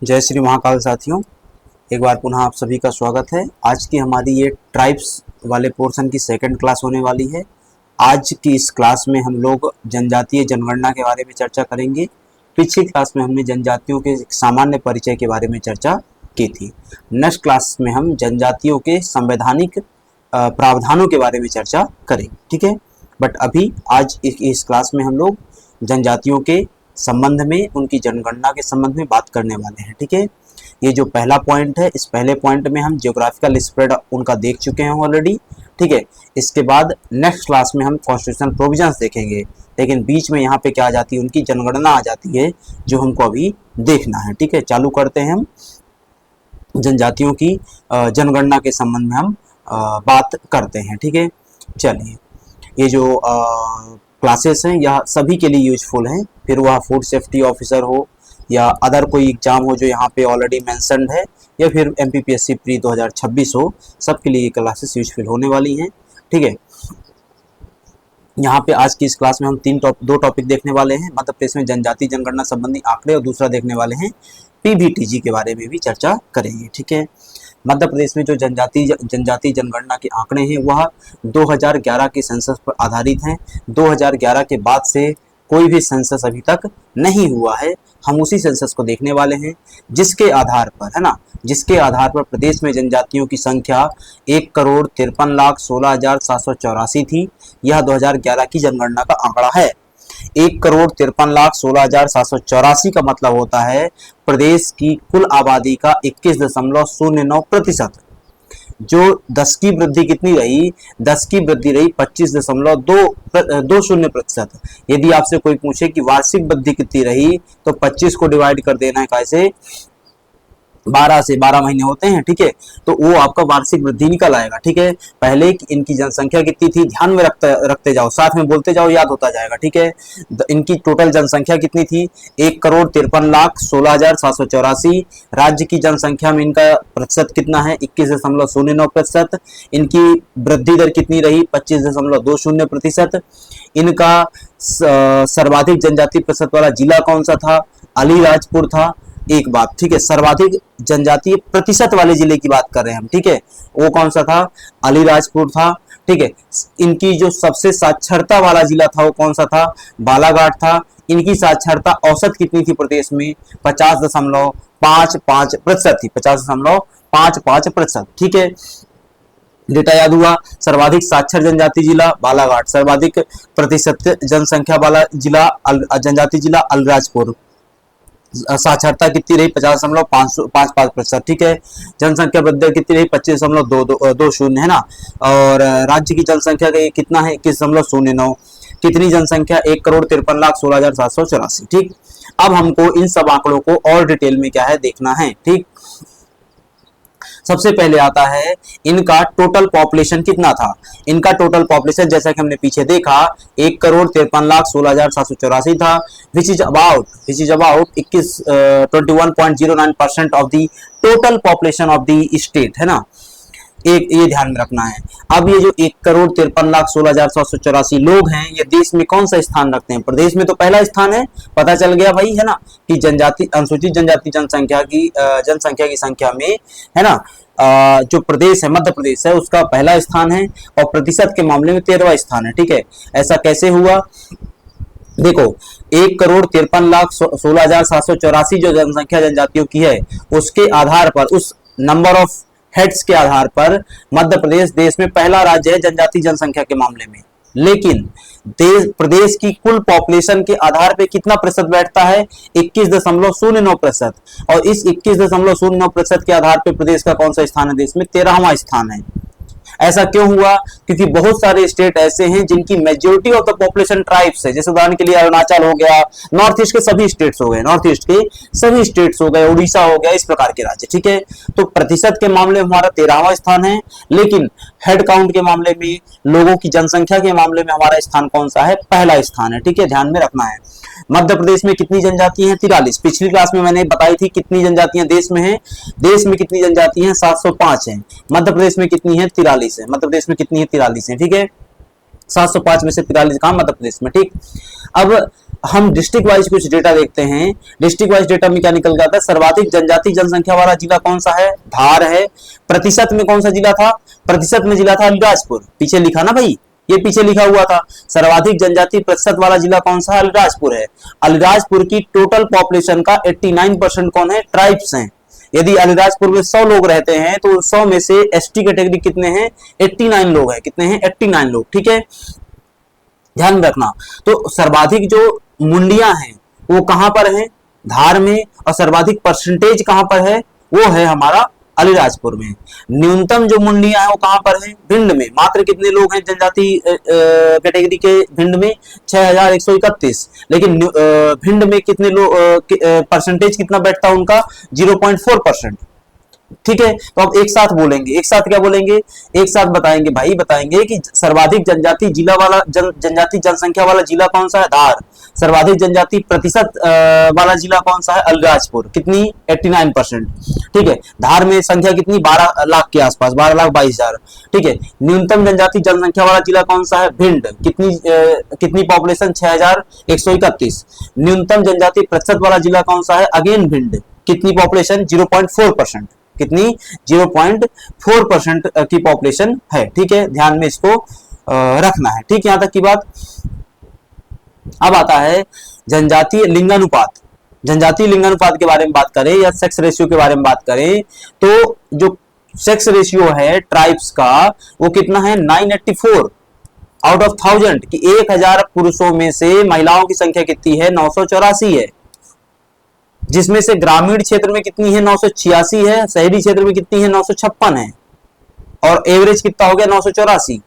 जय श्री महाकाल साथियों, एक बार पुनः आप सभी का स्वागत है। आज की हमारी ये ट्राइब्स वाले पोर्शन की सेकंड क्लास होने वाली है। आज की इस क्लास में हम लोग जनजातीय जनगणना के बारे में चर्चा करेंगे। पिछली क्लास में हमने जनजातियों के सामान्य परिचय के बारे में चर्चा की थी। नेक्स्ट क्लास में हम जनजातियों के संवैधानिक प्रावधानों के बारे में चर्चा करेंगे, ठीक है। बट अभी आज इस क्लास में हम लोग जनजातियों के संबंध में, उनकी जनगणना के संबंध में बात करने वाले हैं, ठीक है। ये जो पहला पॉइंट है, इस पहले पॉइंट में हम जियोग्राफिकल स्प्रेड उनका देख चुके हैं ऑलरेडी, ठीक है। इसके बाद नेक्स्ट क्लास में हम कॉन्स्टिट्यूशनल प्रोविजंस देखेंगे, लेकिन बीच में यहाँ पे क्या आ जाती है, उनकी जनगणना आ जाती है, जो हमको अभी देखना है, ठीक है। चालू करते हैं हम जनजातियों की जनगणना के संबंध में हम बात करते हैं, ठीक है। चलिए, ये जो क्लासेस हैं यह सभी के लिए यूजफुल हैं, फिर वह फूड सेफ्टी ऑफिसर हो या अदर कोई एग्जाम हो जो यहाँ पे ऑलरेडी मेंशन्ड है, या फिर एमपीपीएससी प्री 2026 हो, सबके लिए ये क्लासेस यूजफुल होने वाली हैं, ठीक है। यहाँ पे आज की इस क्लास में हम दो टॉपिक देखने वाले हैं। मध्य प्रदेश में जनजाति जनगणना संबंधी आंकड़े, और दूसरा देखने वाले हैं पीबीटीजी के बारे में भी चर्चा करेंगे, ठीक है। मध्य प्रदेश में जो जनजाति जनगणना के आंकड़े हैं वह 2011 के सेंसस पर आधारित हैं। 2011 के बाद से कोई भी सेंसस अभी तक नहीं हुआ है। हम उसी सेंसस को देखने वाले हैं जिसके आधार पर, है ना, जिसके आधार पर प्रदेश में जनजातियों की संख्या 1,53,16,784 थी। यह 2011 की जनगणना का आंकड़ा है। 1,53,16,784 का मतलब होता है प्रदेश की कुल आबादी का 21.09%। जो 10 की वृद्धि कितनी रही, 10 की वृद्धि रही 25.20%। यदि आपसे कोई पूछे कि वार्षिक वृद्धि कितनी रही, तो 25 को डिवाइड कर देना है कैसे, 12 से, 12 महीने होते हैं, ठीक है। तो वो आपका वार्षिक वृद्धि निकल आएगा, ठीक है। पहले इनकी जनसंख्या कितनी थी, ध्यान में रखते जाओ, साथ में बोलते जाओ, याद होता जाएगा, ठीक है। इनकी टोटल जनसंख्या कितनी थी, 1,53,16,784। राज्य की जनसंख्या में इनका प्रतिशत कितना है, 21.09%। इनकी वृद्धि दर कितनी रही, 25.20%। इनका सर्वाधिक जनजाति प्रतिशत वाला जिला कौन सा था, अलीराजपुर था। एक बात, ठीक है, सर्वाधिक जनजातीय प्रतिशत वाले जिले की बात कर रहे हैं हम, ठीक है, वो कौन सा था, अलीराजपुर था, ठीक है। इनकी जो सबसे साक्षरता वाला जिला था वो कौन सा था, बालाघाट था। इनकी साक्षरता औसत कितनी थी प्रदेश में, 50.55% थी, 50.55%, ठीक है। डेटा याद हुआ। सर्वाधिक साक्षर जनजाति जिला बालाघाट, सर्वाधिक प्रतिशत जनसंख्या वाला जिला जनजाति जिला अलीराजपुर। साक्षरता कितनी रही, 50.55%, ठीक है। जनसंख्या वृद्धि कितनी रही, 25.20, है ना। और राज्य की जनसंख्या कितना है, 21.09। कितनी जनसंख्या, 1,53,16,784, ठीक। अब हमको इन सब आंकड़ों को और डिटेल में क्या है देखना है, ठीक। सबसे पहले आता है इनका टोटल पॉपुलेशन कितना था। इनका टोटल पॉपुलेशन जैसा कि हमने पीछे देखा 1,53,16,784 था, विच is about 21.09% of the total population of the state, है ना। एक ये ध्यान में रखना है। अब ये जो 1,53,16,784 लोग हैं, ये देश में कौन सा स्थान रखते हैं, प्रदेश में तो पहला स्थान है, पता चल गया भाई, है ना, कि जनजाति अनुसूचित जनजाति जनसंख्या की संख्या में, है ना, जो प्रदेश है मध्य प्रदेश है उसका पहला स्थान है, और प्रतिशत के मामले में 13वां स्थान है, ठीक है। ऐसा कैसे हुआ, देखो 1,53,16,784 जो जनसंख्या जनजातियों की है, उसके आधार पर, उस नंबर ऑफ हेड्स के आधार पर मध्य प्रदेश देश में पहला राज्य है जनजाति जनसंख्या के मामले में। लेकिन प्रदेश की कुल पॉपुलेशन के आधार पे कितना प्रतिशत बैठता है, 21.09%। और इस 21.09% के आधार पे प्रदेश का कौन सा स्थान है देश में, 13वां स्थान है। ऐसा क्यों हुआ, क्योंकि बहुत सारे स्टेट ऐसे हैं जिनकी majority of the population tribes है। जैसे उदाहरण के लिए अरुणाचल हो गया, नॉर्थ ईस्ट के सभी स्टेट्स हो गए, उड़ीसा हो गया, इस प्रकार के राज्य, ठीक है। तो प्रतिशत के मामले में हमारा 13वां स्थान है, लेकिन हेड काउंट के मामले में, लोगों की जनसंख्या के मामले में हमारा स्थान कौन सा है, पहला स्थान है, ठीक है, ध्यान में रखना है। मध्य प्रदेश में कितनी जनजाति हैं, 43। पिछली क्लास में मैंने बताई थी कितनी जनजातियां देश में हैं, देश में कितनी जनजाति हैं, 705 हैं। मध्य प्रदेश में कितनी है, 43 है। मध्य प्रदेश में कितनी है, 43 है, ठीक है। 705 में से 43 कहां, मध्य प्रदेश में, ठीक। अब हम डिस्ट्रिक्ट वाइज कुछ डेटा देखते हैं। डिस्ट्रिक्ट वाइज डेटा में क्या निकल के आता है, सर्वाधिक जनजाति जनसंख्या वाला जिला कौन सा है, धार है। प्रतिशत में कौन सा जिला था, प्रतिशत में जिला था अलीराजपुर, पीछे लिखा ना भाई, ये पीछे लिखा हुआ था। सर्वाधिक जनजाति प्रतिशत वाला जिला कौन सा है, अलीराजपुर है। अलीराजपुर की टोटल पॉपुलेशन का 89% कौन है, ट्राइब्स हैं। यदि अलीराजपुर में 100 लोग रहते हैं तो 100 में से एसटी कैटेगरी कितने हैं, 89 लोग हैं। कितने हैं, 89 लोग, ठीक है, ध्यान में रखना। तो सर्वाधिक जो मुंडियां हैं वो कहां पर हैं, धार में, और सर्वाधिक परसेंटेज कहां पर है, वो है हमारा अलीराजपुर में। न्यूनतम जो मुंडियां हैं वो कहां पर है, भिंड में। मात्र कितने लोग हैं जनजाति कैटेगरी के भिंड में, 6131। लेकिन भिंड में कितने लोग, परसेंटेज कितना बैठता है उनका, 0.4%। ठीक है, तो अब एक साथ बोलेंगे, एक साथ क्या बोलेंगे, एक साथ बताएंगे भाई, बताएंगे कि सर्वाधिक जनजाति जिला वाला जनजाति जनसंख्या वाला जिला कौन सा है, धार। सर्वाधिक जनजाति प्रतिशत वाला जिला कौन सा है, अलीराजपुर। कितनी, 89%। ठीक है, धार में संख्या कितनी, 12 लाख के आसपास, 12,22,000। ठीक है, न्यूनतम जनजाति जनसंख्या वाला जिला कौन सा है, भिंड। कितनी पॉपुलेशन, 6131। न्यूनतम जनजाति प्रतिशत वाला जिला कौन सा है, अगेन भिंड। कितनी पॉपुलेशन, 0.4%। कितनी, 0.4% की पॉपुलेशन है। ठीक है, ध्यान में इसको रखना है। ठीक, यहां तक की बात। अब आता है जनजातीय लिंगानुपात। जनजातीय लिंगानुपात के बारे में बात करें या सेक्स रेशियो के बारे में बात करें तो जो सेक्स रेशियो है ट्राइब्स का वो कितना है, 984 आउट ऑफ 1000 कि 1000 पुरुषों में से महिलाओं की संख्या कितनी है, 984 है। जिसमें से ग्रामीण क्षेत्र में कितनी है, 986 है। शहरी क्षेत्र में कितनी है, 956 है। और एवरेज कितना हो गया, 984।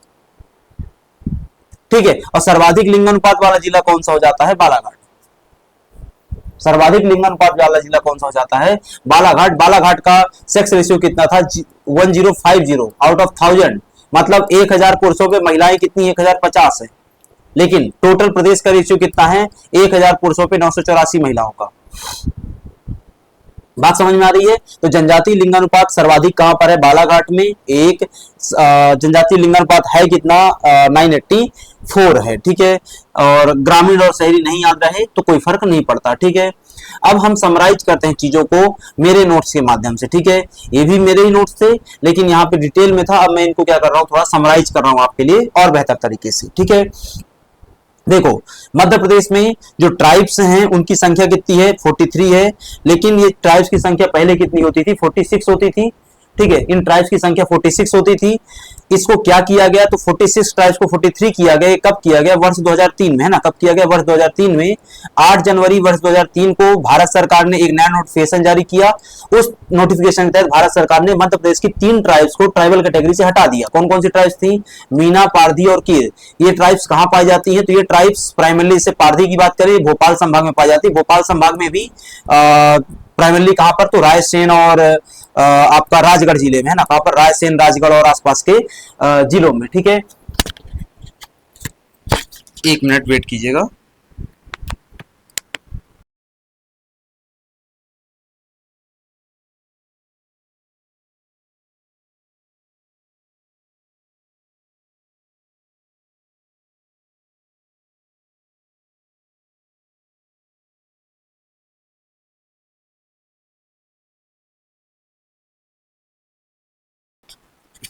ठीक है, और सर्वाधिक लिंगानुपात वाला जिला कौन सा हो जाता है, बालाघाट। सर्वाधिक लिंगानुपात वाला जिला कौन सा हो जाता है, बालाघाट। बालाघाट का सेक्स रेशियो कितना था, 1050 आउट ऑफ 1000। मतलब 1000 पुरुषों पे महिलाएं कितनी, 1050 है। लेकिन टोटल प्रदेश का रेशियो कितना है, 1000 पुरुषों पे 984 महिलाओं का। बात समझ में आ रही है। तो जनजातीय लिंगानुपात सर्वाधिक कहां पर है, बालाघाट में। एक जनजातीय लिंगानुपात है कितना, 984 है। ठीक है, और ग्रामीण और शहरी नहीं याद रहे तो कोई फर्क नहीं पड़ता। ठीक है, अब हम समराइज करते हैं चीजों को मेरे नोट्स के माध्यम से। ठीक है, ये भी मेरे ही नोट्स थे लेकिन यहाँ पे डिटेल में था। अब मैं इनको क्या कर रहा हूँ, थोड़ा समराइज कर रहा हूँ आपके लिए और बेहतर तरीके से। ठीक है, देखो मध्य प्रदेश में जो ट्राइब्स हैं उनकी संख्या कितनी है, 43 है। लेकिन ये ट्राइब्स की संख्या पहले कितनी होती थी, 46 होती थी। ठीक है, इन ट्राइब्स की संख्या 46 होती थी। इसको क्या किया गया, तो 46 ट्राइब्स को 43 किया गया। कब किया गया, वर्ष 2003 में, है ना। कब किया गया, वर्ष 2003 में। 8 जनवरी वर्ष 2003 को भारत सरकार ने एक नया नोटिफिकेशन जारी किया। उस नोटिफिकेशन के तहत भारत सरकार ने मध्य प्रदेश की 3 ट्राइब्स को ट्राइबल कैटेगरी से हटा दिया। कौन कौन सी ट्राइब्स थी, मीना, पारधी और कीर। ये ट्राइब्स कहां पाई जाती हैं, तो ये ट्राइब्स प्राइमरली से पारधी की बात करें भोपाल संभाग में पाई जाती है। भोपाल संभाग में भी प्राइमरली कहां पर, तो रायसेन और आपका राजगढ़ जिले में, है ना। कहां पर, रायसेन, राजगढ़ और आसपास के जिलों में। ठीक है, 1 मिनट वेट कीजिएगा।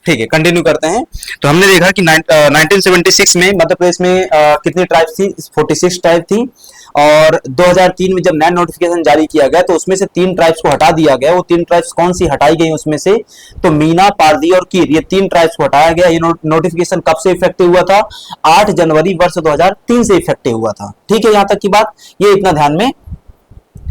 ठीक है, कंटिन्यू करते हैं। तो हमने देखा कि 1976 में मध्य प्रदेश में कितनी ट्राइब्स थी, 46 ट्राइब थी। और 2003 में जब नया नोटिफिकेशन जारी किया गया तो उसमें से 3 ट्राइब्स को हटा दिया गया। वो 3 ट्राइब्स कौन सी हटाई गई उसमें से, तो मीना, पारधी और कीर, ये 3 ट्राइब्स को हटाया गया। ये नोटिफिकेशन कब से इफेक्टिव हुआ था, 8 जनवरी वर्ष 2003 से इफेक्टिव हुआ था। ठीक है, यहां तक की बात, ये इतना ध्यान में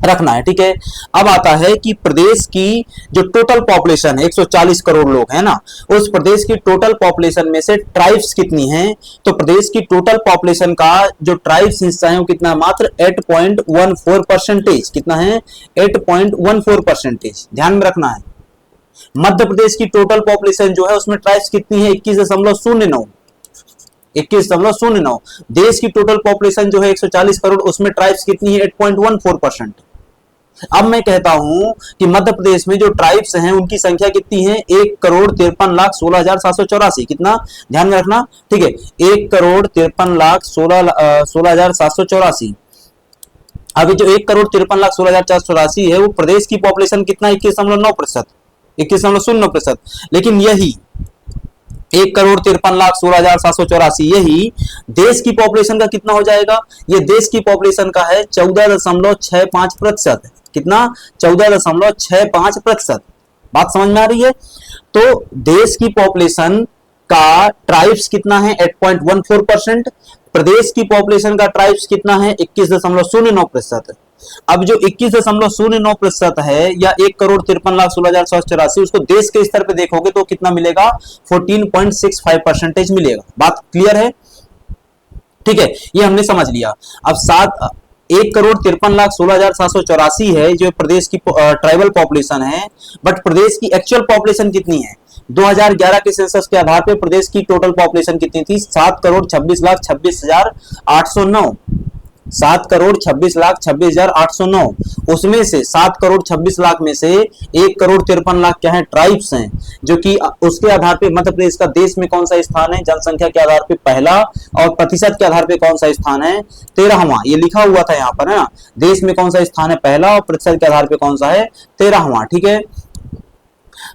रखना है। ठीक है, अब आता है कि प्रदेश की जो टोटल पॉपुलेशन है 140 करोड़ लोग हैं ना, उस प्रदेश की टोटल पॉपुलेशन में से ट्राइब्स कितनी हैं, तो प्रदेश की टोटल पॉपुलेशन का जो ट्राइब्स हिस्सा है वो कितना, मात्र 8.14%। कितना है, 8.14%। ध्यान में रखना है। मध्य प्रदेश की टोटल पॉपुलेशन जो है उसमें ट्राइब्स कितनी है, 21.09। 21.09। देश की टोटल पॉपुलेशन जो है 140 करोड़, उसमें ट्राइब्स कितनी है, 8.14%। अब मैं कहता हूं कि मध्य प्रदेश में जो ट्राइब्स हैं उनकी संख्या कितनी है, 1,53,16,784। कितना, ध्यान में रखना। ठीक है, 1,53,16,784। अभी जो 1,53,16,484 है वो प्रदेश की पॉपुलेशन कितना, 21.9%, 21.09%। लेकिन यही 1,53,16,784 यही देश की पॉपुलेशन का कितना हो जाएगा, ये देश की पॉपुलेशन का है 14.65%। कितना, 14.65%। बात समझ में आ रही है। तो देश की पॉपुलेशन का ट्राइब्स कितना है, 8.14%। प्रदेश की पॉपुलेशन का ट्राइब्स कितना है, 21.09%। अब जो 21.09% है या 1,53,16,784, उसको देश के स्तर पे देखोगे तो कितना मिलेगा, 14.65% मिलेगा। बात क्लियर है, ठीक है, ये हमने समझ लिया। अब 1,53,16,784 है जो प्रदेश की ट्राइबल पॉपुलेशन है, बट प्रदेश की एक्चुअल पॉपुलेशन कितनी है, 2011 के सेंसस के आधार पे प्रदेश की टोटल पॉपुलेशन कितनी थी, 7,26,26,809। 7,26,26,809। उसमें से 7,26,00,000 में से 1,53,00,000 क्या है, ट्राइब्स हैं, जो कि उसके आधार पे मध्य प्रदेश का देश में कौन सा स्थान है, जनसंख्या के आधार पे पहला, और प्रतिशत के आधार पे कौन सा स्थान है, 13वां। ये लिखा हुआ था यहाँ पर, है ना, देश में कौन सा स्थान है पहला, और प्रतिशत के आधार पे कौन सा है, 13वां। ठीक है,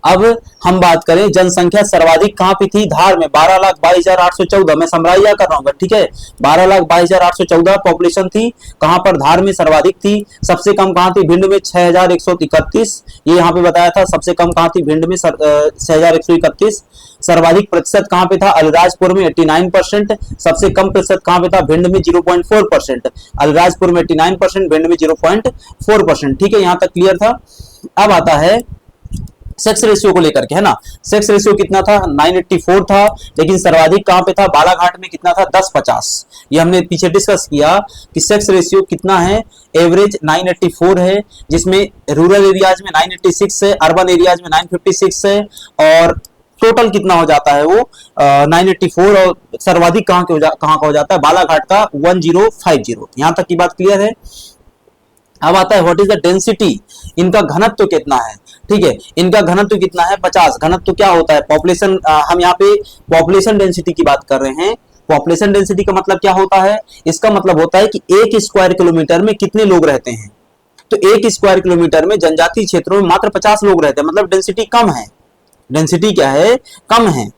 अब हम बात करें जनसंख्या सर्वाधिक कहां पे थी, धार में 12,22,814। मैं समराइया कर रहा हूं, ठीक है, 12,22,814 पॉपुलेशन थी। कहां पर, धार में सर्वाधिक थी। सबसे कम कहां थी, भिंड में 6,131। ये यहां पे बताया था, सबसे कम कहां थी, भिंड में 6,131। सर्वाधिक प्रतिशत कहां पे था, अलीराजपुर में 89%। सबसे कम प्रतिशत कहां पे था, भिंड में 0.4%। अलीराजपुर में 89%, भिंड में 0.4%। ठीक है, यहां तक क्लियर था। अब आता है सेक्स रेशियो को लेकर के, है ना। सेक्स रेशियो कितना था, 984 था। लेकिन सर्वाधिक कहां पे था, बालाघाट में कितना था, 1050। ये हमने पीछे डिस्कस किया कि सेक्स रेशियो कितना है, एवरेज 984 है, जिसमें रूरल एरियाज में 986 है, अर्बन एरियाज में 956 है, और टोटल कितना हो जाता है वो 984। और सर्वाधिक कहां का हो जाता है, बालाघाट का 1050। यहां तक की बात क्लियर है। अब आता है व्हाट इज द डेंसिटी, इनका घनत्व कितना है। ठीक है, इनका घनत्व कितना है, 50। घनत्व क्या होता है, पॉपुलेशन, हम यहाँ पे पॉपुलेशन डेंसिटी की बात कर रहे हैं। पॉपुलेशन डेंसिटी का मतलब क्या होता है, इसका मतलब होता है कि 1 स्क्वायर किलोमीटर में कितने लोग रहते हैं। तो 1 स्क्वायर किलोमीटर में जनजातीय क्षेत्रों में मात्र 50 लोग रहते हैं, मतलब डेंसिटी कम है। डेंसिटी क्या है, कम है।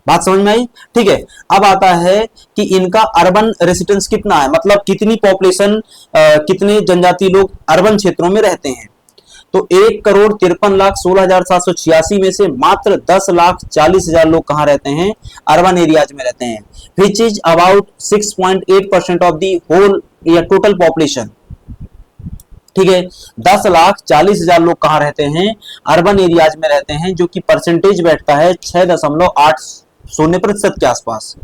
बात समझ में आई, ठीक है। अब आता है कि इनका अर्बन रेसिडेंस कितना है, मतलब कितनी पॉपुलेशन, कितने जनजातीय लोग अर्बन क्षेत्रों में रहते हैं। तो 1,53,16,786 में से मात्र 10,40,000 लोग कहां रहते हैं, अर्बन एरियाज में रहते हैं, which is about 6.8% of the whole या टोटल पॉपुलेशन। ठीक है, 10,40,000 लोग कहां रहते हैं, अर्बन एरियाज में रहते हैं, जो कि परसेंटेज बैठता है 6.80% के आसपास।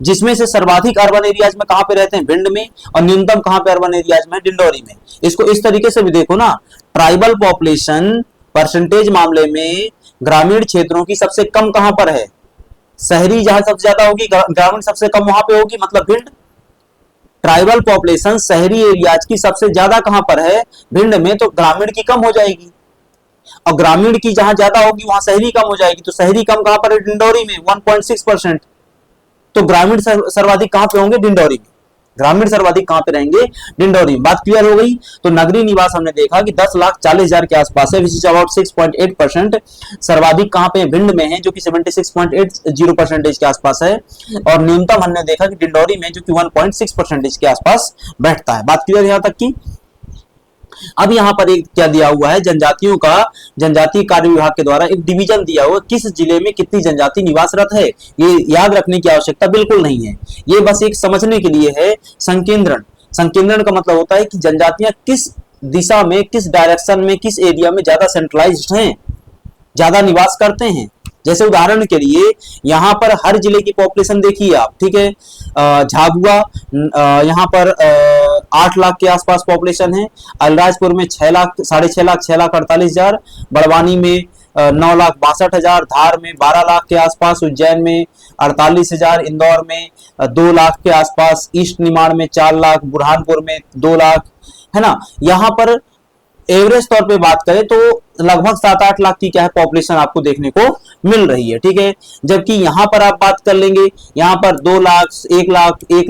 जिसमें से सर्वाधिक अर्बन एरियाज में कहां पे रहते हैं, भिंड में, और न्यूनतम कहां पे अर्बन एरियाज में, डिंडोरी में। इसको इस तरीके से भी देखो ना, ट्राइबल पॉपुलेशन परसेंटेज मामले में ग्रामीण क्षेत्रों की सबसे कम कहां पर है, शहरी जहां सबसे ज्यादा होगी, ग्रामीण सबसे कम वहां पे होगी, मतलब भिंड। ट्राइबल पॉपुलेशन शहरी एरियाज की सबसे ज्यादा कहां पर है, भिंड में, तो ग्रामीण की कम हो जाएगी। और ग्रामीण की जहां ज्यादा होगी वहां शहरी कम हो जाएगी, तो शहरी कम कहां पर है, डिंडोरी में 1.6%। तो ग्रामीण सर्वाधिक कहां पे होंगे, डिंडोरी में। ग्रामीण सर्वाधिक कहां पे रहेंगे, डिंडोरी में। बात क्लियर हो गई। तो नगरीय निवास हमने देखा कि 10,40,000 के आसपास है, विच इज अबाउट 6.8%। सर्वाधिक कहां पे, भिंड में है, जो कि 76.80% के आसपास है, और न्यूनतम हमने देखा कि डिंडोरी में, जो कि 1.6% के आसपास बैठता है। बात क्लियर यहां तक की। अब यहां पर एक क्या दिया हुआ है, जनजातियों का, जनजातीय कार्य विभाग के द्वारा एक डिवीजन दिया हुआ, किस जिले में कितनी जनजाति निवासरत है। ये याद रखने की आवश्यकता बिल्कुल नहीं है, ये बस एक समझने के लिए है। संकेंद्रण, संकेंद्रण का मतलब होता है कि जनजातियां किस दिशा में, किस डायरेक्शन में, किस एरिया में ज्यादा सेंट्रलाइज्ड हैं, ज्यादा निवास करते हैं। जैसे उदाहरण के लिए यहाँ पर हर जिले की पॉपुलेशन देखिए आप, ठीक है। झाबुआ यहाँ पर 8 लाख के आसपास पॉपुलेशन है, अलीराजपुर में 6 लाख, 6.5 लाख, 6,48,000, बड़वानी में 9,62,000, धार में 12 लाख के आसपास, उज्जैन में 48,000, इंदौर में 2 लाख के आसपास, ईस्ट निमाड़ में 4 लाख, बुरहानपुर में 2 लाख, है ना। यहाँ पर एवरेज तौर पे बात करें तो लगभग 7-8 लाख की क्या है पॉपुलेशन आपको देखने को मिल रही है, ठीक है। जबकि यहाँ पर आप बात कर लेंगे, यहाँ पर 2 लाख, 1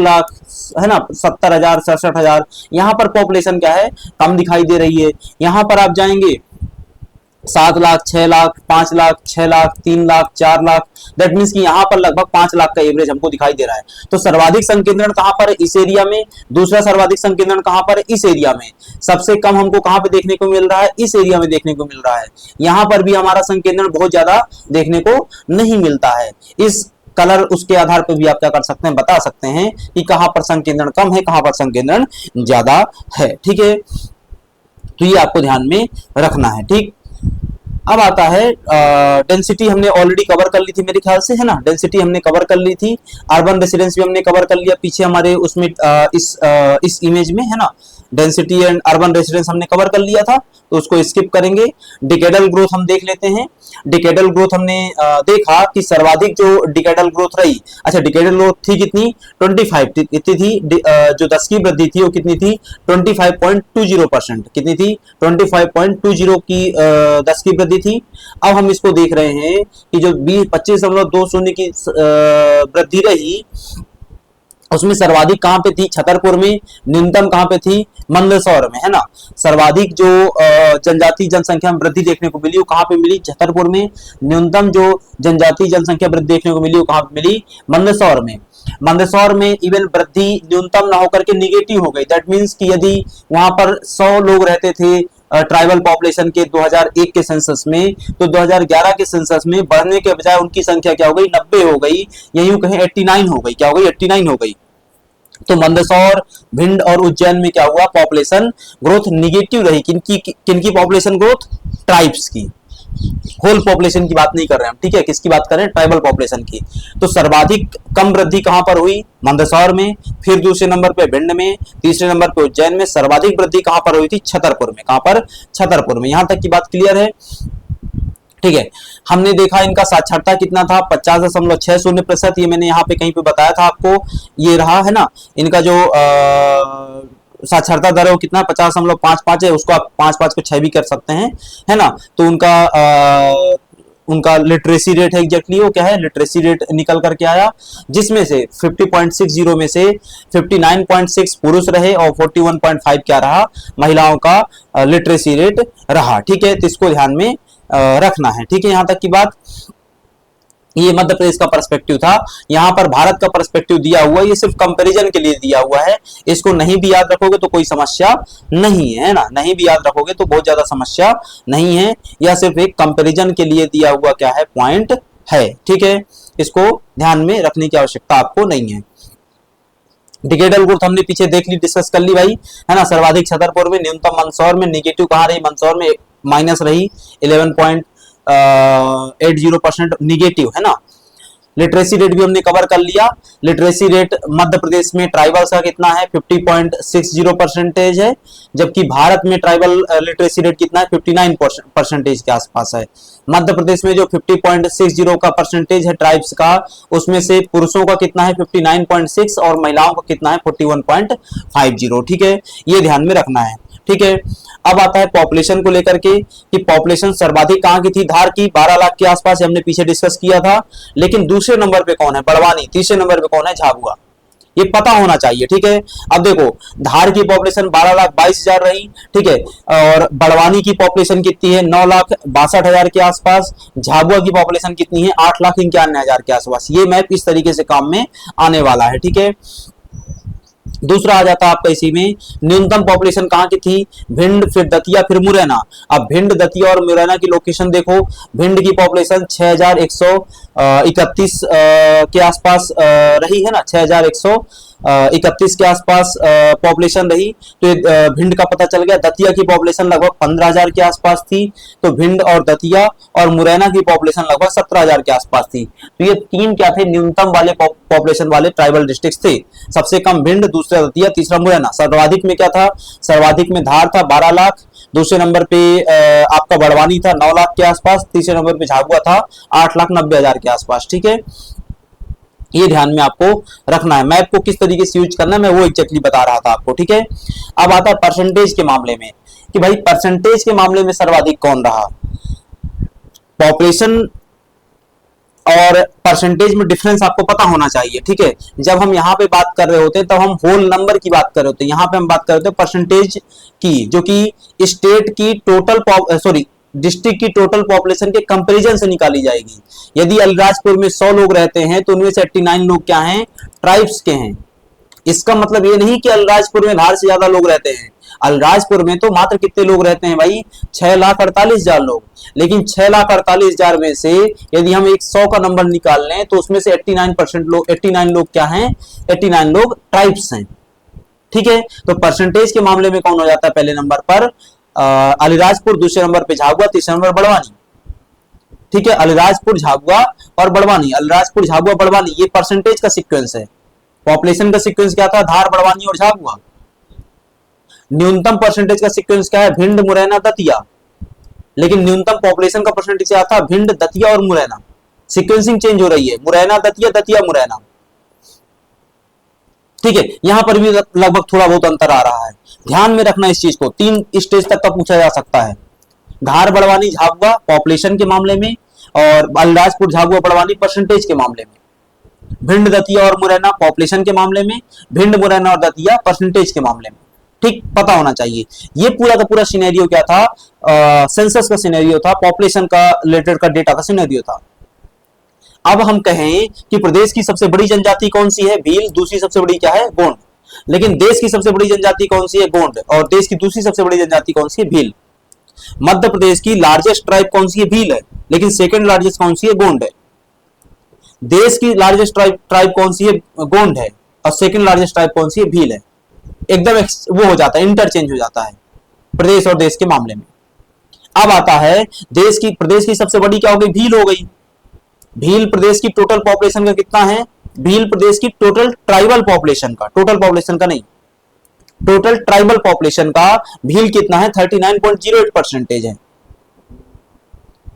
लाख है ना, 70,000, 67,000, यहाँ पर पॉपुलेशन क्या है कम दिखाई दे रही है। यहाँ पर आप जाएंगे 7 लाख, 6 लाख, 5 लाख, 6 लाख, 3 लाख, 4 लाख, दैट मीन्स कि यहाँ पर लगभग 5 लाख का एवरेज हमको दिखाई दे रहा है। तो सर्वाधिक संकेंद्रण कहाँ पर है? इस एरिया में। दूसरा सर्वाधिक संकेंद्रण कहाँ पर है? इस एरिया में। सबसे कम हमको कहाँ पे देखने को मिल रहा है? इस एरिया में देखने को मिल रहा है। यहाँ पर भी हमारा संकेंद्रण बहुत ज्यादा देखने को नहीं मिलता है। इस कलर उसके आधार पर भी आप क्या कर सकते हैं, बता सकते हैं कि कहां पर संकेंद्रण कम है, कहां पर संकेंद्रण ज्यादा है, ठीक है। तो ये आपको ध्यान में रखना है, ठीक। अब आता है डेंसिटी, हमने ऑलरेडी कवर कर ली थी मेरे ख्याल से, है ना। डेंसिटी हमने कवर कर ली थी। अर्बन रेसिडेंस भी हमने कवर कर लिया पीछे हमारे उसमें इस इमेज में, है ना। डेंसिटी एंड अर्बन रेसिडेंस हमने कवर कर लिया था, तो उसको स्किप करेंगे। डिकेडल ग्रोथ हम देख लेते हैं। डिकेडल ग्रोथ हमने देखा कि सर्वाधिक जो डिकेडल ग्रोथ रही, अच्छा डिकेडल ग्रोथ थी कितनी? 25 इतनी थी। जो 10 की वृद्धि थी वो कितनी थी? 25.20%। कितनी थी? 25.20 की 10 की वृद्धि थी। अब हम इसको देख रहे हैं कि जो 25.20 की वृद्धि रही, उसमें सर्वाधिक कहां पे थी? छतरपुर में। न्यूनतम कहां पे थी? मंदसौर में, है ना। सर्वाधिक जो जनजातीय जनसंख्या में वृद्धि देखने को मिली वो कहां पे मिली? छतरपुर में। न्यूनतम जो जनजातीय जनसंख्या वृद्धि देखने को मिली वो कहां पे मिली? मंदसौर में। मंदसौर में इवन वृद्धि न्यूनतम ना होकर के निगेटिव हो गई। दैट मींस कि यदि वहां पर 100 लोग रहते थे ट्राइबल पॉपुलेशन के 2001 के सेंसस में, तो 2011 के सेंसस में बढ़ने के बजाय उनकी संख्या क्या हो गई? 90 हो गई, या यूं कहें 89 हो गई। क्या हो गई? 89 हो गई। तो मंदसौर, भिंड और उज्जैन में क्या हुआ? पॉपुलेशन ग्रोथ निगेटिव रही। किनकी पॉपुलेशन ग्रोथ? ट्राइब्स की। होल पॉपुलेशन की बात नहीं कर रहे हैं हम, ठीक है। किसकी बात कर रहे हैं? ट्राइबल पॉपुलेशन की। तो सर्वाधिक कम वृद्धि कहां पर हुई? मंदसौर में। फिर दूसरे नंबर पे भिंड में, तीसरे नंबर पे उज्जैन में। सर्वाधिक वृद्धि कहां पर हुई थी? छतरपुर में। कहां पर? छतरपुर में। यहां तक की बात क्लियर है, ठीक है। हमने देखा इनका साक्षरता कितना था? 50.60%। ये मैंने यहाँ पे कहीं पे बताया था आपको, ये रहा, है ना। इनका जो साक्षरता दर है वो कितना? 50.55 है। उसको आप 5 को 6 भी कर सकते हैं, है ना। तो उनका लिटरेसी रेट है, एग्जैक्टली वो क्या है? लिटरेसी रेट निकल करके आया, जिसमें से 50.60 में से 59.6 पुरुष रहे और 41.5 क्या रहा? महिलाओं का लिटरेसी रेट रहा, ठीक है। तो इसको ध्यान में रखना है, ठीक है। यहां तक की बात। ये मध्य प्रदेश का पर्सपेक्टिव था। यहाँ पर भारत का पर्सपेक्टिव दिया हुआ है, ये सिर्फ कंपैरिजन के लिए दिया हुआ है। इसको नहीं भी याद रखोगे तो कोई समस्या नहीं है ना, नहीं भी याद रखोगे तो बहुत ज्यादा समस्या नहीं है। यह सिर्फ एक कंपैरिजन के लिए दिया हुआ क्या है? पॉइंट है, ठीक है। इसको ध्यान में रखने की आवश्यकता आपको नहीं है। डिकेडल ग्रोथ हमने पीछे देख ली, डिस्कस कर ली भाई, है ना। सर्वाधिक छतरपुर में, न्यूनतम मंदसौर में। निगेटिव कहां रही? मंदसौर में माइनस रही, 11.80% निगेटिव, है ना। लिटरेसी रेट भी हमने कवर कर लिया। लिटरेसी रेट मध्य प्रदेश में ट्राइबल्स का कितना है? 50.60% है, जबकि भारत में ट्राइबल लिटरेसी रेट कितना है? 59% के आसपास है। मध्य प्रदेश में जो 50.60 का परसेंटेज है ट्राइब्स का, उसमें से पुरुषों का कितना है? 59.6 और महिलाओं का कितना है? 41.50, ठीक है। ये ध्यान में रखना है, ठीक है। अब आता है पॉपुलेशन को लेकर के कि पॉपुलेशन सर्वाधिक कहां की थी? धार की, 12 लाख के आसपास, हमने पीछे डिस्कस किया था। लेकिन दूसरे नंबर पे कौन है? बड़वानी। तीसरे नंबर पे कौन है? झाबुआ। ये पता होना चाहिए, ठीक है। अब देखो, धार की पॉपुलेशन 12,22,000 रही, ठीक है। और बड़वानी की पॉपुलेशन कितनी है? 9,62,000 के आसपास। झाबुआ की पॉपुलेशन कितनी है? 8,91,000 के आसपास। ये मैप इस तरीके से काम में आने वाला है, ठीक है। दूसरा आ जाता है आपका इसी में, न्यूनतम पॉपुलेशन कहां की थी? भिंड, फिर दतिया, फिर मुरैना। अब भिंड, दतिया और मुरैना की लोकेशन देखो। भिंड की पॉपुलेशन 6,131 के आसपास रही, है ना। 6,131 के आसपास पॉपुलेशन रही। तो भिंड का पता चल गया। दतिया की पॉपुलेशन लगभग 15,000 के आसपास थी। तो भिंड और दतिया और मुरैना की पॉपुलेशन लगभग 17,000 के आसपास थी। तो ये तीन क्या थे? न्यूनतम वाले पॉपुलेशन वाले ट्राइबल डिस्ट्रिक्ट थे। सबसे कम भिंड, दूसरा दतिया, तीसरा मुरैना। सर्वाधिक में क्या था? सर्वाधिक में धार था 12 लाख। दूसरे नंबर पे आपका बड़वानी था 9 लाख के आसपास। तीसरे नंबर पे झाबुआ था 8,90,000 के आसपास, ठीक है। ये ध्यान में आपको रखना है। मैप को किस तरीके से यूज करना है मैं वो एग्जैक्टली बता रहा था आपको, ठीक है। अब आता है परसेंटेज के मामले में। कि भाई परसेंटेज के मामले में सर्वाधिक कौन रहा। पॉपुलेशन और परसेंटेज में डिफरेंस आपको पता होना चाहिए, ठीक है। जब हम यहाँ पे बात कर रहे होते हैं तब हम होल नंबर की बात कर रहे होते हैं, यहाँ पे हम बात कर रहे होते हैं परसेंटेज की, जो कि स्टेट की टोटल डिस्ट्रिक्ट की टोटल पॉपुलेशन के कंपैरिजन से निकाली जाएगी। यदि अलीराजपुर में 100 लोग रहते हैं तो उनमें से 89 लोग क्या हैं, ट्राइब्स के हैं। इसका मतलब ये नहीं कि अलीराजपुर में आधार से ज्यादा लोग रहते हैं। अलीराजपुर में तो मात्र कितने लोग रहते हैं भाई, 6,48,000 लोग। लेकिन 6,48,000 में से यदि हम एक 100 का नंबर निकाल लें तो उसमें से 89 लोग क्या हैं, 89 लोग ट्राइब्स हैं, ठीक है। तो परसेंटेज के मामले में कौन हो जाता है पहले नंबर पर, अलीराजपुर, दूसरे नंबर पे झाबुआ, तीसरे नंबर बड़वानी, ठीक है। अलीराजपुर, झाबुआ और बड़वानी, अलीराजपुर, झाबुआ, बड़वानी, ये परसेंटेज का सीक्वेंस है। पॉपुलेशन का सीक्वेंस क्या था, धार, बड़वानी और झाबुआ। न्यूनतम परसेंटेज का सीक्वेंस क्या है, भिंड, मुरैना, दतिया। लेकिन न्यूनतम पॉपुलेशन का परसेंटेज क्या था, भिंड, दतिया और मुरैना। सीक्वेंसिंग चेंज हो रही है, मुरैना, दतिया, दतिया, मुरैना, ठीक है। यहां पर भी लगभग थोड़ा बहुत अंतर आ रहा है, ध्यान में रखना इस चीज को। 3 स्टेज तक का पूछा जा सकता है, धार, बड़वानी, झाबुआ पॉपुलेशन के मामले में, और अलीराजपुर, झाबुआ, बड़वानी परसेंटेज के मामले में। भिंड, दतिया और मुरैना पॉपुलेशन के मामले में, भिंड, मुरैना और दतिया परसेंटेज के मामले में, ठीक, पता होना चाहिए। ये पूरा का पूरा सिनेरियो क्या था, सेंसस का सिनेरियो था, पॉपुलेशन का रिलेटेड का डेटा का सिनेरियो था। अब हम कहें कि प्रदेश की सबसे बड़ी जनजाति कौन सी है, भील, दूसरी सबसे बड़ी क्या है, गोंड। लेकिन देश की सबसे बड़ी जनजाति कौन सी है, गोंड, और देश की दूसरी सबसे बड़ी जनजाति कौन सी है, भील। मध्य प्रदेश की लार्जेस्ट ट्राइब कौन सी है, भील है, लेकिन सेकंड लार्जेस्ट कौन सी है, गोंड है। देश की लार्जेस्ट ट्राइब कौन सी है, गोंड है, और सेकंड लार्जेस्ट ट्राइब कौन सी है, भील है। एकदम वो हो जाता है, इंटरचेंज हो जाता है प्रदेश और देश के मामले में। अब आता है प्रदेश की सबसे बड़ी क्या हो गई, भील हो गई। भील प्रदेश की टोटल पॉपुलेशन का कितना है, भील प्रदेश की टोटल ट्राइबल पॉपुलेशन का, टोटल पॉपुलेशन का नहीं, टोटल ट्राइबल पॉपुलेशन का भील कितना है, 39.08% है,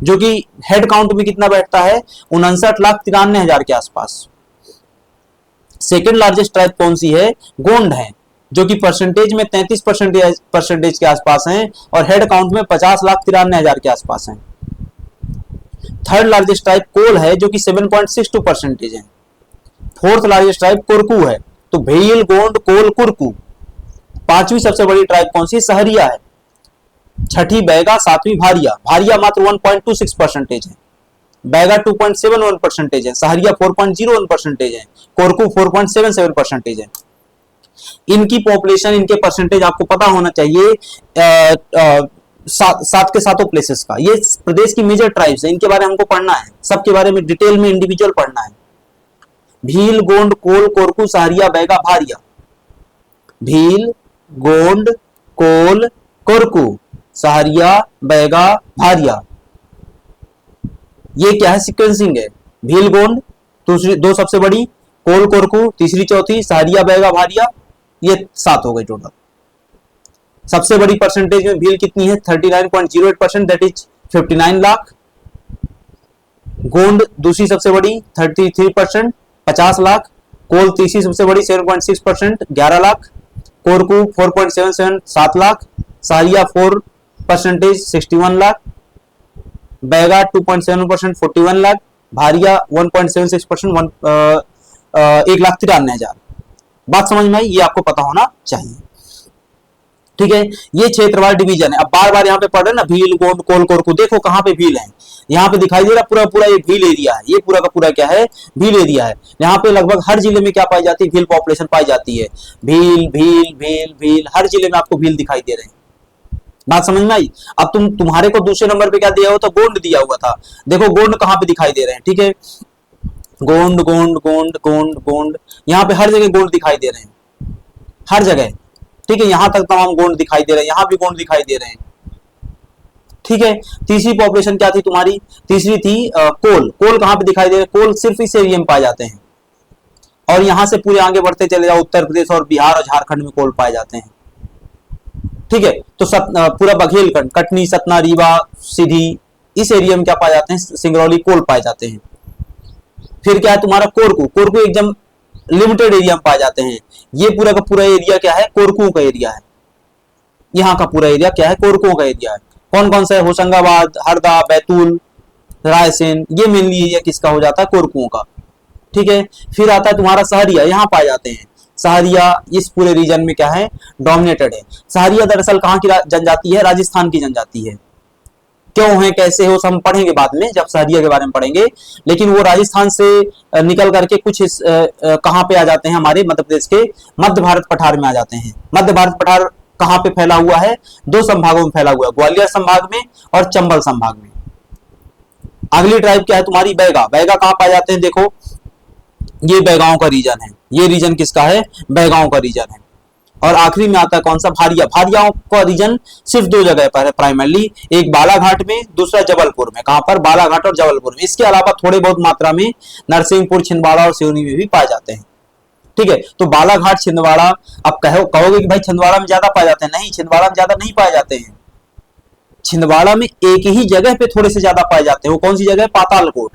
जो कि हेड काउंट में कितना बैठता है, 59,93,000 के आसपास। सेकेंड लार्जेस्ट ट्राइब कौन सी है, गोंड है, जो कि परसेंटेज में 33% के आसपास हैं, और हेड काउंट में 50,93,000 के आसपास हैं। थर्ड लार्जेस्ट ट्राइब कोल है, जो कि 7.62% है। फोर्थ लार्जेस्ट ट्राइब कुरकू है। तो भील, गोंड, कोल, कुरकू। पांचवी सबसे बड़ी ट्राइब कौन सी, सहरिया है। छठी बैगा, सातवीं भारिया। भारिया मात्र 1.26% है, बैगा 2.71% है, सहरिया 4.01% है, कोरकू 4.77% है। इनकी पॉपुलेशन, इनके परसेंटेज आपको पता होना चाहिए सात के सातों प्लेसेस का। ये प्रदेश की मेजर ट्राइब्स है, इनके बारे में हमको पढ़ना है, सबके बारे में डिटेल में इंडिविजुअल पढ़ना है। भील, गोंड, कोल, कोरकू, सहरिया, बैगा, भारिया। भील, गोंड, कोल, कोरकू, सहरिया, बैगा, भारिया। ये क्या है, सीक्वेंसिंग है। भील, गोंड दूसरी दो सबसे बड़ी, कोल, कोरकू तीसरी चौथी, सहरिया, बैगा, भारिया, ये 7 हो गई टोटल। सबसे बड़ी परसेंटेज में भील कितनी है, 39.08%, दैट इज 59 लाख। गोंड दूसरी सबसे बड़ी 33%, 50 लाख। कोल तीसरी सबसे बड़ी 7.6%, 11 लाख। कोरकू 4.77, 7 लाख। सहरिया 4%, 61 लाख। बैगा 2.7%, 41 लाख। भारिया 1.76%, 1,93,000। बात समझ में आई, ये आपको पता होना चाहिए, ठीक है। ये क्षेत्रवार डिवीजन है। अब बार बार यहाँ पे पढ़ रहे ना, भील, गोंड, कोल, कोरकू, देखो कहाँ पे भील है, यहाँ पे दिखाई दे रहा पूरा पूरा ये भील एरिया है, ये पूरा का पूरा क्या है, भील एरिया है। यहाँ पे लगभग हर जिले में क्या पाई जाती है, भील पॉपुलेशन पाई जाती है। भील भील भील भील, हर जिले में आपको भील दिखाई दे रहे हैं। बात समझ में आई। अब तुम्हारे को दूसरे नंबर पे क्या दिया हुआ था, गोंड दिया हुआ था। देखो गोंड कहाँ पे दिखाई दे रहे हैं, ठीक है। गोंड गोंड गोंड गोंड गोंड, यहाँ पे हर जगह गोंड दिखाई दे रहे हैं, हर जगह, ठीक है। यहां तक तमाम गोंड दिखाई दे रहे हैं, यहां भी गोंड दिखाई दे रहे हैं, ठीक है। तीसरी पॉपुलेशन क्या थी तुम्हारी, तीसरी थी कोल। कोल कहां पे दिखाई दे रहे हैं, कोल सिर्फ इस एरिया में पाए जाते हैं, और यहां से पूरे आगे बढ़ते चले जाओ, उत्तर प्रदेश और बिहार और झारखंड में कोल पाए जाते हैं, ठीक है। तो पूरा बघेलखंड, कटनी, सतना, रीवा, सीधी, इस एरिया में क्या पाए जाते हैं, सिंगरौली, कोल पाए जाते हैं। फिर क्या है तुम्हारा कोरकू। कोरकू एकदम लिमिटेड एरिया में पाए जाते हैं। ये पूरा का पूरा एरिया क्या है, कोरकू का एरिया है। यहाँ का पूरा एरिया क्या है, कोरकुओं का एरिया है। कौन कौन सा है, होशंगाबाद, हरदा, बैतूल, रायसेन, ये मेनली एरिया किसका हो जाता है, कोरकुओं का। ठीक है, फिर आता है तुम्हारा सहरिया, यहाँ पाए जाते हैं। सहरिया इस पूरे रीजन में क्या है, डोमिनेटेड है। सहरिया दरअसल कहाँ की जनजाति है, राजस्थान की जनजाति है। क्यों है, कैसे हो, सब हम पढ़ेंगे बाद में जब सहरिया के बारे में पढ़ेंगे। लेकिन वो राजस्थान से निकल करके कुछ कहाँ पे आ जाते हैं, हमारे मध्य प्रदेश के मध्य भारत पठार में आ जाते हैं। मध्य भारत पठार कहाँ पे फैला हुआ है, दो संभागों में फैला हुआ है, ग्वालियर संभाग में और चंबल संभाग में। अगली ट्राइब क्या है तुम्हारी, बैगा। बैगा कहाँ पाए जाते हैं, देखो ये बैगाओं का रीजन है। ये रीजन किसका है, बैगाओं का रीजन है। और आखिरी में आता है कौन सा, भारिया। भारियाओं का रीजन सिर्फ दो जगह पर है प्राइमरली, एक बालाघाट में, दूसरा जबलपुर में। कहां पर, बालाघाट और जबलपुर में। इसके अलावा थोड़े बहुत मात्रा में नरसिंहपुर, छिंदवाड़ा और सिवनी में भी पाए जाते हैं। ठीक है, तो बालाघाट, छिंदवाड़ा, अब कहोगे कि भाई छिंदवाड़ा में ज्यादा पाए जाते हैं, नहीं, छिंदवाड़ा में ज्यादा नहीं पाए जाते हैं। छिंदवाड़ा में एक ही जगह पे थोड़े से ज्यादा पाए जाते हैं, वो कौन सी जगह है, पातालकोट।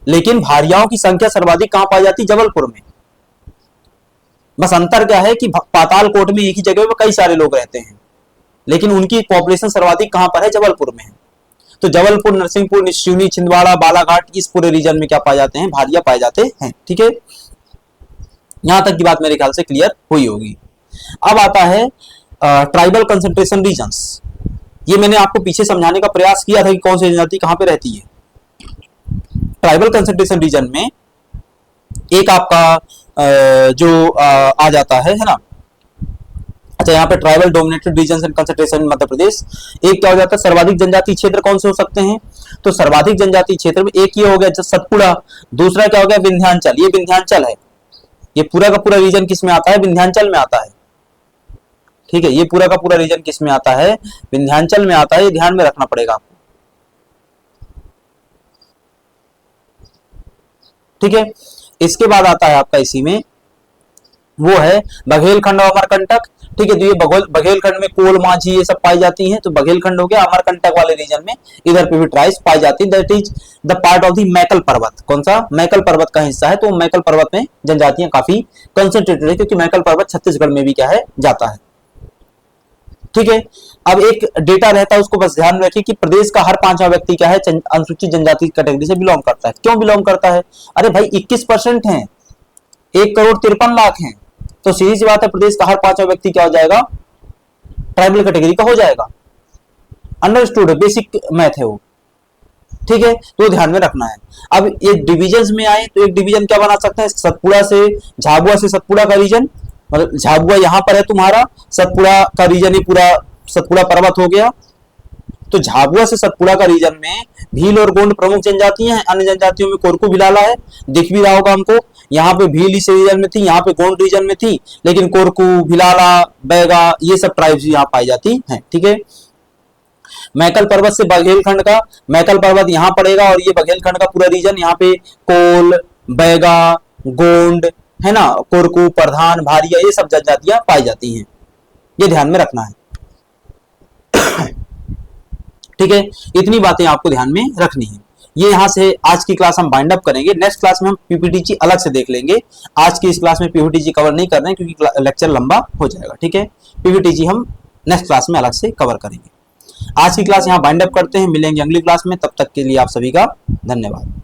लेकिन भारियाओं की संख्या सर्वाधिक कहां पाई जाती है, जबलपुर में। बस अंतर क्या है कि पातालकोट में एक ही जगह पे कई सारे लोग रहते हैं, लेकिन उनकी पॉपुलेशन सर्वाधिक कहां पर है, जबलपुर में है। तो जबलपुर, नरसिंहपुर, सिवनी, छिंदवाड़ा, बालाघाट, इस पूरे रीजन में क्या पाए जाते हैं, भारिया पाए जाते हैं। ठीक है, यहां तक की बात मेरे ख्याल से क्लियर हुई होगी। अब आता है ट्राइबल कंसंट्रेशन रीजन्स। ये मैंने आपको पीछे समझाने का प्रयास किया था कि कौन सी जनजाति कहां पे रहती है। ट्राइबल कंसंट्रेशन रीजन में एक आपका जो आ जाता है ना। अच्छा, यहाँ पे tribal dominated region and concentration Madhya Pradesh. एक क्या हो जाता है, सर्वाधिक जनजाति क्षेत्र कौन से हो सकते हैं, तो सर्वाधिक जनजाति क्षेत्र में एक ये हो गया सतपुड़ा, दूसरा क्या हो गया, विंध्याचल। ये विंध्याचल है, ये पूरा का पूरा रीजन किस में आता है, विंध्याचल में आता है। ठीक है, ये पूरा का पूरा रीजन किस में आता है, विंध्याचल में आता है। ये ध्यान में रखना पड़ेगा आपको। ठीक है, इसके बाद आता है आपका इसी में, वो है बघेलखंड और अमरकंटक। ठीक है, तो ये बघेलखंड में कोल, माझी ये सब पाई जाती हैं, तो बघेलखंड हो गया। अमरकंटक वाले रीजन में इधर पे भी ट्राइब्स पाई जाती है। That is the part of the Maikal पर्वत। कौन सा, मैकल पर्वत का हिस्सा है। तो मैकल पर्वत में जनजातियां काफी कंसंट्रेटेड है, क्योंकि मैकल पर्वत छत्तीसगढ़ में भी क्या है, जाता है। ठीक है, अब एक डेटा रहता है, उसको बस ध्यान में रखिए कि प्रदेश का हर पांचवा व्यक्ति क्या है, अनुसूचित जनजाति कैटेगरी से बिलोंग करता है। क्यों बिलोंग करता है, अरे भाई 21% है, 1,53,00,000 हैं, तो सीधी सी बात है प्रदेश का हर पांचवा व्यक्ति क्या हो जाएगा, ट्राइबल कैटेगरी का हो जाएगा। अंडरस्टूड, बेसिक मैथ है वो। ठीक है, तो ध्यान में रखना है। अब ये डिविजन्स में आए तो एक डिवीजन क्या बना सकते हैं, सतपुड़ा से, झाबुआ से सतपुड़ा का रीजन, मतलब झाबुआ यहां पर है तुम्हारा, सतपुड़ा का रीजन ही पूरा सतपुड़ा पर्वत हो गया। तो झाबुआ से सतपुड़ा का रीजन में भील और गोंड प्रमुख जनजातियां हैं। अन्य जनजातियों में कोरकू भिलाला है, दिख भी रहा होगा हमको। यहाँ पे भील इस रीजन में थी, यहाँ पे गोंड रीजन में थी, लेकिन कोरकू, भिलाला, बैगा ये सब ट्राइब्स यहाँ पाई जाती हैं। ठीक है, मैकल पर्वत से बघेलखंड का, मैकल पर्वत यहाँ पड़ेगा और ये बघेलखंड का पूरा रीजन, यहाँ पे कोल, बैगा, गोंड है ना, कोरकू, प्रधान, भारिया ये सब जनजातियां पाई जाती हैं। ये ध्यान में रखना है। ठीक है, इतनी बातें आपको ध्यान में रखनी है। ये यहां से आज की क्लास हम बाइंड अप करेंगे। नेक्स्ट क्लास में हम पीपीटीजी अलग से देख लेंगे। आज की इस क्लास में पीपीटीजी कवर नहीं कर रहे हैं क्योंकि लेक्चर लंबा हो जाएगा। ठीक है, पीपीटीजी हम नेक्स्ट क्लास में अलग से कवर करेंगे। आज की क्लास यहां बाइंड अप करते हैं, मिलेंगे अगली क्लास में। तब तक के लिए आप सभी का धन्यवाद।